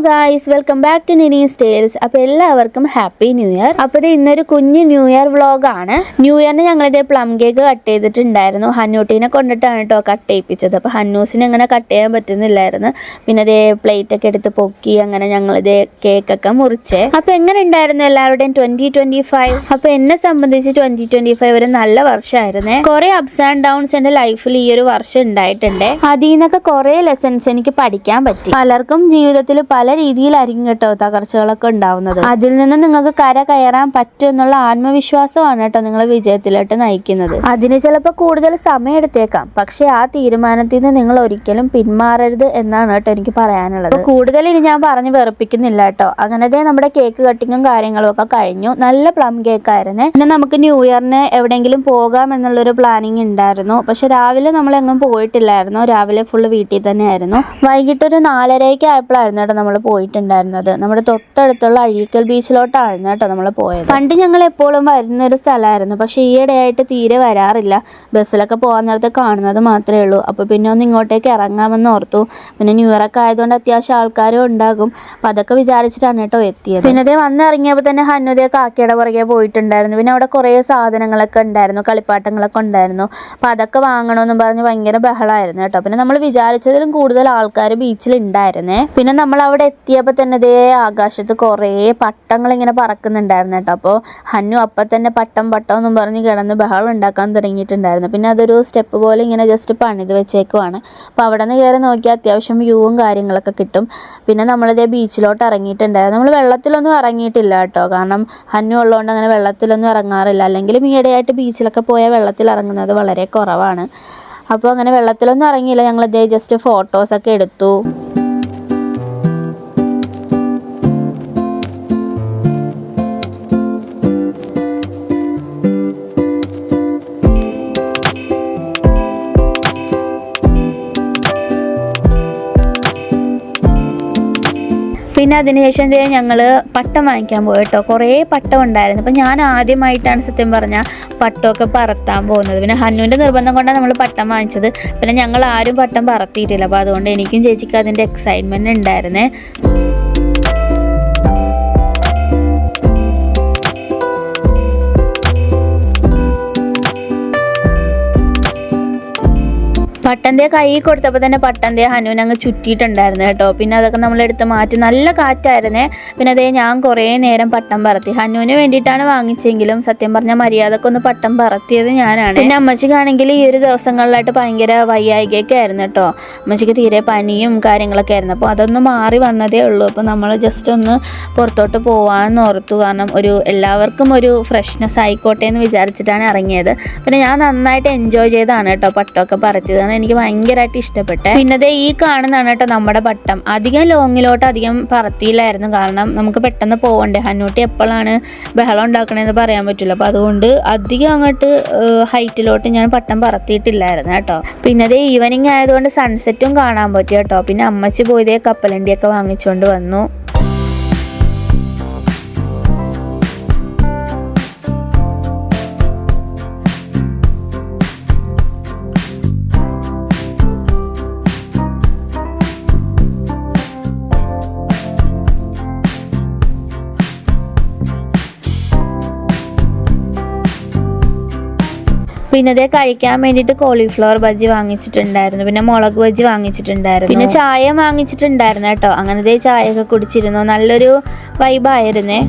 Guys, welcome back to Nini's tales. അപ്പോൾ എല്ലാവർക്കും happy new year. അപ്പോൾ ഇത് ഇന്നൊരു കുഞ്ഞു ന്യൂ ഇയർ വ്ളോഗാണ്. ന്യൂ ഇയറിന് ഞങ്ങളിതേ പ്ലം കേക്ക് കട്ട് ചെയ്തിട്ടുണ്ടായിരുന്നു. ഹന്നൂട്ടീനെ കൊണ്ടിട്ടാണ് കേട്ടോ കട്ട് ചെയ്യിപ്പിച്ചത്. അപ്പോൾ ഹന്നൂസിന് അങ്ങനെ കട്ട് ചെയ്യാൻ പറ്റുന്നില്ലായിരുന്നു. പിന്നെ അതേ പ്ലേറ്റൊക്കെ എടുത്ത് പൊക്കി അങ്ങനെ ഞങ്ങളിതേ കേക്കൊക്കെ മുറിച്ചേ. അപ്പോൾ എങ്ങനെ ഉണ്ടായിരുന്നു എല്ലാവരുടെയും 2025? അപ്പോൾ എന്നെ സംബന്ധിച്ച് 2025 ഒരു നല്ല വർഷമായിരുന്നേ. കുറേ അപ്സ് ആൻഡ് ഡൗൺസ് എൻ്റെ ലൈഫിൽ ഈ ഒരു വർഷം ഉണ്ടായിട്ടുണ്ട്. അതിൽ നിന്നൊക്കെ കുറേ ലെസൺസ് എനിക്ക് പഠിക്കാൻ പറ്റി. പലർക്കും ജീവിതത്തിൽ പല രീതിയിലായിരിക്കും കേട്ടോ തകർച്ചകളൊക്കെ ഉണ്ടാവുന്നത്. അതിൽ നിന്ന് നിങ്ങൾക്ക് കര കയറാൻ പറ്റും എന്നുള്ള ആത്മവിശ്വാസമാണ് കേട്ടോ നിങ്ങളെ വിജയത്തിലോട്ട് നയിക്കുന്നത്. അതിന് ചിലപ്പോൾ കൂടുതൽ സമയം എടുത്തേക്കാം, പക്ഷെ ആ തീരുമാനത്തിൽ നിന്ന് നിങ്ങൾ ഒരിക്കലും പിന്മാറരുത് എന്നാണ് കേട്ടോ എനിക്ക് പറയാനുള്ളത്. കൂടുതൽ ഇനി ഞാൻ പറഞ്ഞ് വെറുപ്പിക്കുന്നില്ല കേട്ടോ. അങ്ങനത്തെ നമ്മുടെ കേക്ക് കട്ടിങ്ങും കാര്യങ്ങളും ഒക്കെ കഴിഞ്ഞു. നല്ല പ്ലം കേക്ക് ആയിരുന്നേ. പിന്നെ നമുക്ക് ന്യൂ ഇയറിന് എവിടെയെങ്കിലും പോകാം എന്നുള്ളൊരു പ്ലാനിങ് ഉണ്ടായിരുന്നു. പക്ഷെ രാവിലെ നമ്മൾ എങ്ങും പോയിട്ടില്ലായിരുന്നു. രാവിലെ ഫുള്ള് വീട്ടിൽ തന്നെ ആയിരുന്നു. വൈകിട്ടൊരു 4:30 ആയപ്പോഴായിരുന്നു കേട്ടോ നമ്മൾ പോയിട്ടുണ്ടായിരുന്നത്. നമ്മുടെ തൊട്ടടുത്തുള്ള അഴീക്കൽ ബീച്ചിലോട്ടായിരുന്നു കേട്ടോ നമ്മൾ പോയത്. പണ്ട് ഞങ്ങൾ എപ്പോഴും വരുന്നൊരു സ്ഥലമായിരുന്നു, പക്ഷെ ഈയിടെയായിട്ട് തീരെ വരാറില്ല. ബസ്സിലൊക്കെ പോകാൻ നേരത്തെ കാണുന്നത് മാത്രമേ ഉള്ളൂ. അപ്പോൾ പിന്നെ ഒന്ന് ഇങ്ങോട്ടേക്ക് ഇറങ്ങാമെന്ന് ഓർത്തു. പിന്നെ ന്യൂ ഇയർ ഒക്കെ ആയതുകൊണ്ട് അത്യാവശ്യം ആൾക്കാരും ഉണ്ടാകും. അപ്പോൾ അതൊക്കെ വിചാരിച്ചിട്ടാണ് കേട്ടോ എത്തിയത്. പിന്നെ അതേ വന്നിറങ്ങിയപ്പോൾ തന്നെ ഹന്നുദേ കാക്കയുടെ പുറകെ പോയിട്ടുണ്ടായിരുന്നു. പിന്നെ അവിടെ കുറേ സാധനങ്ങളൊക്കെ ഉണ്ടായിരുന്നു, കളിപ്പാട്ടങ്ങളൊക്കെ ഉണ്ടായിരുന്നു. അപ്പോൾ അതൊക്കെ വാങ്ങണമെന്നും പറഞ്ഞ് ഭയങ്കര ബഹളമായിരുന്നു കേട്ടോ. പിന്നെ നമ്മൾ വിചാരിച്ചതിലും കൂടുതൽ ആൾക്കാർ ബീച്ചിൽ ഉണ്ടായിരുന്നേ. പിന്നെ നമ്മൾ അവിടെ എത്തിയപ്പോൾ തന്നെ ഇതേ ആകാശത്ത് കുറേ പട്ടങ്ങൾ ഇങ്ങനെ പറക്കുന്നുണ്ടായിരുന്നു കേട്ടോ. അപ്പോൾ ഹന്നു അപ്പം തന്നെ പട്ടം എന്നും പറഞ്ഞ് കിടന്ന് ബഹളം ഉണ്ടാക്കാൻ തുടങ്ങിയിട്ടുണ്ടായിരുന്നു. പിന്നെ അതൊരു സ്റ്റെപ്പ് പോലെ ഇങ്ങനെ ജസ്റ്റ് പണിത് വെച്ചേക്കുവാണ്. അപ്പോൾ അവിടെ നിന്ന് കയറി നോക്കിയാൽ അത്യാവശ്യം വ്യൂവും കാര്യങ്ങളൊക്കെ കിട്ടും. പിന്നെ നമ്മളിതേ ബീച്ചിലോട്ട് ഇറങ്ങിയിട്ടുണ്ടായിരുന്നു. നമ്മൾ വെള്ളത്തിലൊന്നും ഇറങ്ങിയിട്ടില്ല കേട്ടോ, കാരണം ഹന്നു ഉള്ളതുകൊണ്ട് അങ്ങനെ വെള്ളത്തിലൊന്നും ഇറങ്ങാറില്ല. അല്ലെങ്കിലും ഈയിടെയായിട്ട് ബീച്ചിലൊക്കെ പോയാൽ വെള്ളത്തിൽ ഇറങ്ങുന്നത് വളരെ കുറവാണ്. അപ്പോൾ അങ്ങനെ വെള്ളത്തിലൊന്നും ഇറങ്ങിയില്ല. ഞങ്ങളിതേ ജസ്റ്റ് ഫോട്ടോസൊക്കെ എടുത്തു. പിന്നെ അതിനുശേഷം ഞങ്ങൾ പട്ടം വാങ്ങിക്കാൻ പോയി കേട്ടോ. കുറേ പട്ടം ഉണ്ടായിരുന്നു. അപ്പം ഞാൻ ആദ്യമായിട്ടാണ് സത്യം പറഞ്ഞാൽ പട്ടമൊക്കെ പറത്താൻ പോകുന്നത്. പിന്നെ ഹന്നുവിൻ്റെ നിർബന്ധം കൊണ്ടാണ് നമ്മൾ പട്ടം വാങ്ങിച്ചത്. പിന്നെ ഞങ്ങൾ ആരും പട്ടം പറത്തിയിട്ടില്ല. അപ്പോൾ അതുകൊണ്ട് എനിക്കും ചേച്ചിക്ക് അതിൻ്റെ എക്സൈറ്റ്മെൻറ്റ് ഉണ്ടായിരുന്നേ. പട്ടൻ്റെ കൈ കൊടുത്തപ്പോൾ തന്നെ പട്ടൻ്റെ ഹനുവിന് അങ്ങ് ചുറ്റിയിട്ടുണ്ടായിരുന്നു കേട്ടോ. പിന്നെ അതൊക്കെ നമ്മളെടുത്ത് മാറ്റി. നല്ല കാറ്റായിരുന്നേ. പിന്നെ അതേ ഞാൻ കുറേ നേരം പട്ടം പറത്തി. ഹനുവിന് വേണ്ടിയിട്ടാണ് വാങ്ങിച്ചെങ്കിലും സത്യം പറഞ്ഞാൽ മര്യാദക്കൊന്ന് പട്ടം പറത്തിയത് ഞാനാണ്. പിന്നെ അമ്മച്ചിക്കാണെങ്കിൽ ഈ ഒരു ദിവസങ്ങളിലായിട്ട് ഭയങ്കര വയ്യായികയൊക്കെ ആയിരുന്നു കേട്ടോ. അമ്മച്ചിക്ക് തീരെ പനിയും കാര്യങ്ങളൊക്കെ ആയിരുന്നു. അപ്പോൾ അതൊന്ന് മാറി വന്നതേ ഉള്ളൂ. അപ്പോൾ നമ്മൾ ജസ്റ്റ് ഒന്ന് പുറത്തോട്ട് പോകാമെന്ന് ഓർത്തു. കാരണം എല്ലാവർക്കും ഒരു ഫ്രഷ്നെസ് ആയിക്കോട്ടെ എന്ന് വിചാരിച്ചിട്ടാണ് ഇറങ്ങിയത്. പിന്നെ ഞാൻ നന്നായിട്ട് എൻജോയ് ചെയ്താണ് കേട്ടോ പട്ടമൊക്കെ പറത്തിയത്. എനിക്ക് ഭയങ്കരമായിട്ട് ഇഷ്ടപ്പെട്ടെ. പിന്നെ ഈ കാണുന്നതാണ് കേട്ടോ നമ്മുടെ പട്ടം. അധികം ലോങ്ങിലോട്ട് അധികം പറത്തിയില്ലായിരുന്നു, കാരണം നമുക്ക് പെട്ടെന്ന് പോകണ്ടേ. ഹന്നൂട്ടി എപ്പോഴാണ് ബഹളം ഉണ്ടാക്കണമെന്ന് പറയാൻ പറ്റില്ല. അപ്പോൾ അതുകൊണ്ട് അധികം അങ്ങോട്ട് ഹൈറ്റിലോട്ട് ഞാൻ പട്ടം പറത്തിയിട്ടില്ലായിരുന്നു കേട്ടോ. പിന്നെ ഈവനിങ് ആയതുകൊണ്ട് സൺസെറ്റും കാണാൻ പറ്റും കേട്ടോ. പിന്നെ അമ്മച്ചി പോയതേ കപ്പലണ്ടിയൊക്കെ വാങ്ങിച്ചുകൊണ്ട് വന്നു. പിന്നെ അതേ കഴിക്കാൻ വേണ്ടിയിട്ട് കോളിഫ്ലവർ ബജ്ജി വാങ്ങിച്ചിട്ടുണ്ടായിരുന്നു. പിന്നെ മുളക് ബജ്ജി വാങ്ങിച്ചിട്ടുണ്ടായിരുന്നു. പിന്നെ ചായ വാങ്ങിച്ചിട്ടുണ്ടായിരുന്നു കേട്ടോ. അങ്ങനത്തെ ചായയൊക്കെ കുടിച്ചിരുന്നു. നല്ലൊരു വൈബായിരുന്നേ.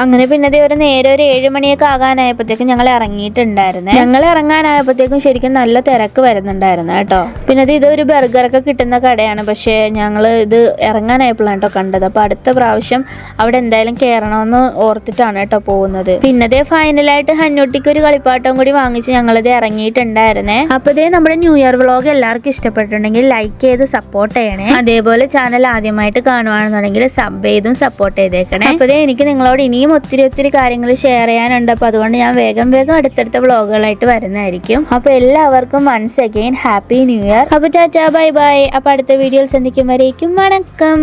അങ്ങനെ പിന്നെ ഒരു നേരെ ഒരു 7 മണിയൊക്കെ ആകാനായപ്പോഴത്തേക്കും ഞങ്ങൾ ഇറങ്ങിയിട്ടുണ്ടായിരുന്നേ. ഞങ്ങൾ ഇറങ്ങാനായപ്പോഴത്തേക്കും ശരിക്കും നല്ല തിരക്ക് വരുന്നുണ്ടായിരുന്നു കേട്ടോ. പിന്നെ ഇതൊരു ബർഗറൊക്കെ കിട്ടുന്ന കടയാണ്. പക്ഷേ ഞങ്ങൾ ഇത് ഇറങ്ങാനായപ്പോഴാണ് കേട്ടോ കണ്ടത്. അപ്പോൾ അടുത്ത പ്രാവശ്യം അവിടെ എന്തായാലും കയറണമെന്ന് ഓർത്തിട്ടാണ് കേട്ടോ പോകുന്നത്. പിന്നെ ഫൈനലായിട്ട് ഹന്നൂട്ടിക്ക് ഒരു കളിപ്പാട്ടം കൂടി വാങ്ങിച്ച് ഞങ്ങളിത് ഇറങ്ങിയിട്ടുണ്ടായിരുന്നേ. അപ്പോൾ നമ്മുടെ ന്യൂ ഇയർ വ്ളോഗ് എല്ലാവർക്കും ഇഷ്ടപ്പെട്ടിട്ടുണ്ടെങ്കിൽ ലൈക്ക് ചെയ്ത് സപ്പോർട്ട് ചെയ്യണേ. അതേപോലെ ചാനൽ ആദ്യമായിട്ട് കാണുവാണെന്നുണ്ടെങ്കിൽ സബ് ചെയ്തും സപ്പോർട്ട് ചെയ്തേക്കണേ. അപ്പോൾ എനിക്ക് നിങ്ങളോട് ഇനിയും ഒത്തിരി കാര്യങ്ങൾ ഷെയർ ചെയ്യാനുണ്ട്. അപ്പോൾ അതുകൊണ്ട് ഞാൻ വേഗം അടുത്തടുത്ത വ്ളോഗുകളായിട്ട് വരുന്നതായിരിക്കും. അപ്പോൾ എല്ലാവർക്കും once again happy new year. അപ്പോൾ ടാറ്റാ ബൈ ബൈ. അപ്പോൾ അടുത്ത വീഡിയോയിൽ സന്ധിക്കും വരേക്കും വണക്കം.